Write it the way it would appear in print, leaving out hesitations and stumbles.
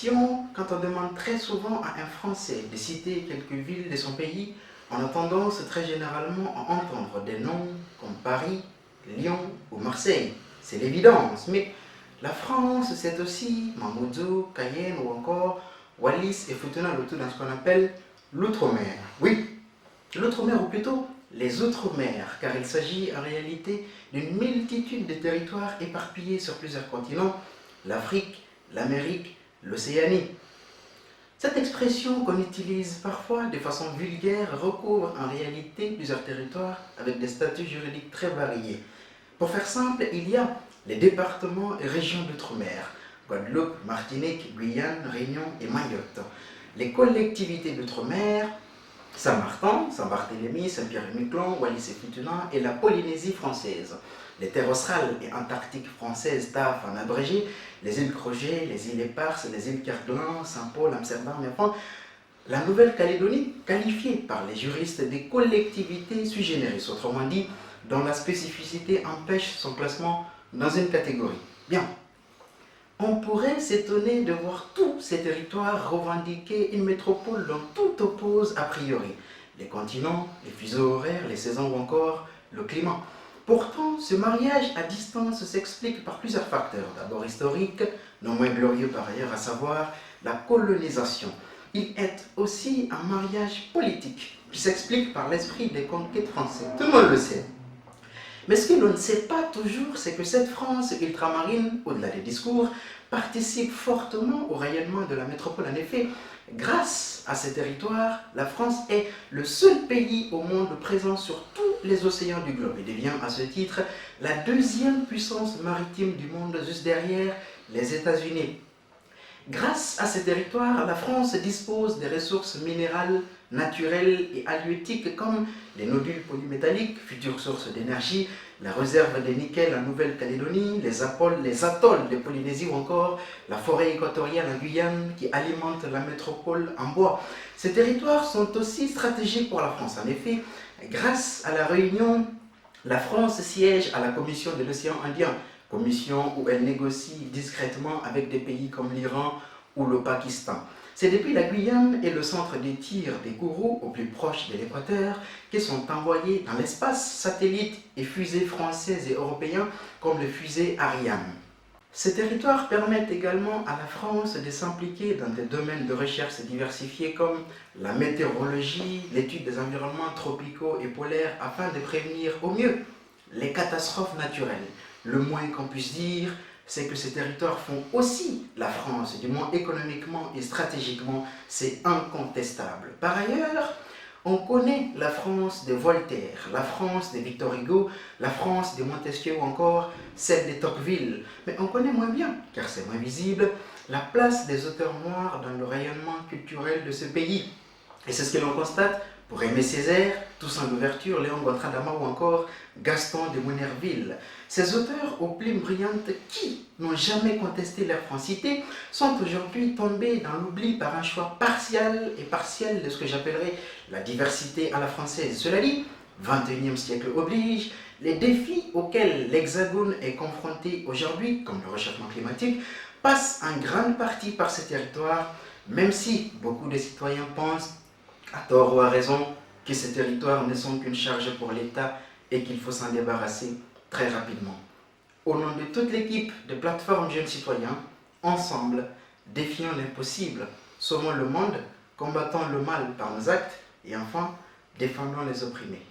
question, quand on demande très souvent à un Français de citer quelques villes de son pays, on a tendance très généralement à entendre des noms comme Paris, Lyon ou Marseille. C'est l'évidence, mais la France, c'est aussi Mamoudzou, Cayenne ou encore Wallis et Futuna, le tout dans ce qu'on appelle l'outre-mer. Oui, l'outre-mer ou plutôt les outre-mer, car il s'agit en réalité d'une multitude de territoires éparpillés sur plusieurs continents, l'Afrique, l'Amérique, l'Océanie. Cette expression qu'on utilise parfois de façon vulgaire recouvre en réalité plusieurs territoires avec des statuts juridiques très variés. Pour faire simple, il y a les départements et régions d'outre-mer, Guadeloupe, Martinique, Guyane, Réunion et Mayotte. Les collectivités d'outre-mer, Saint-Martin, Saint-Barthélemy, Saint-Pierre-et-Miquelon, Wallis-et-Futuna et la Polynésie française. Les terres australes et antarctiques françaises, TAF en abrégé, les îles Crozet, les îles Éparses, les îles Kerguelen, Saint-Paul, Amsterdam, et enfin la Nouvelle-Calédonie, qualifiée par les juristes des collectivités sui generis, autrement dit, dont la spécificité empêche son classement dans une catégorie. Bien, on pourrait s'étonner de voir tous ces territoires revendiquer une métropole dont tout oppose a priori. Les continents, les fuseaux horaires, les saisons ou encore le climat. Pourtant, ce mariage à distance s'explique par plusieurs facteurs. D'abord historique, non moins glorieux par ailleurs, à savoir la colonisation. Il est aussi un mariage politique qui s'explique par l'esprit des conquêtes françaises. Tout le monde le sait. Mais ce que l'on ne sait pas toujours, c'est que cette France ultramarine, au-delà des discours, participe fortement au rayonnement de la métropole. En effet, grâce à ces territoires, la France est le seul pays au monde présent sur tous les océans du globe et devient à ce titre la deuxième puissance maritime du monde, juste derrière les États-Unis. Grâce à ces territoires, la France dispose des ressources minérales, naturelles et halieutiques comme les nodules polymétalliques, futures sources d'énergie, la réserve de nickel en Nouvelle-Calédonie, les atolls de Polynésie ou encore la forêt équatoriale en Guyane qui alimente la métropole en bois. Ces territoires sont aussi stratégiques pour la France. En effet, grâce à la Réunion, la France siège à la Commission de l'océan Indien, commission où elle négocie discrètement avec des pays comme l'Iran ou le Pakistan. C'est depuis la Guyane et le centre des tirs des Kourous, au plus proche de l'équateur, qui sont envoyés dans l'espace satellites et fusées françaises et européens comme le fusée Ariane. Ces territoires permettent également à la France de s'impliquer dans des domaines de recherche diversifiés comme la météorologie, l'étude des environnements tropicaux et polaires afin de prévenir au mieux les catastrophes naturelles. Le moins qu'on puisse dire, c'est que ces territoires font aussi la France, du moins économiquement et stratégiquement, c'est incontestable. Par ailleurs, on connaît la France de Voltaire, la France de Victor Hugo, la France de Montesquieu ou encore celle de Tocqueville. Mais on connaît moins bien, car c'est moins visible, la place des auteurs noirs dans le rayonnement culturel de ce pays. Et c'est ce que l'on constate pour Aimé Césaire, Toussaint Louverture, Léon Gontran-Damas ou encore Gaston de Monnerville. Ces auteurs aux plumes brillantes qui n'ont jamais contesté leur francité sont aujourd'hui tombés dans l'oubli par un choix partiel de ce que j'appellerais la diversité à la française. Cela dit, 21e siècle oblige, les défis auxquels l'Hexagone est confronté aujourd'hui, comme le réchauffement climatique, passent en grande partie par ces territoires, même si beaucoup de citoyens pensent, à tort ou à raison, que ces territoires ne sont qu'une charge pour l'État et qu'il faut s'en débarrasser très rapidement. Au nom de toute l'équipe de plateforme Jeunes Citoyens, ensemble, défions l'impossible, sauvons le monde, combattons le mal par nos actes et enfin, défendons les opprimés.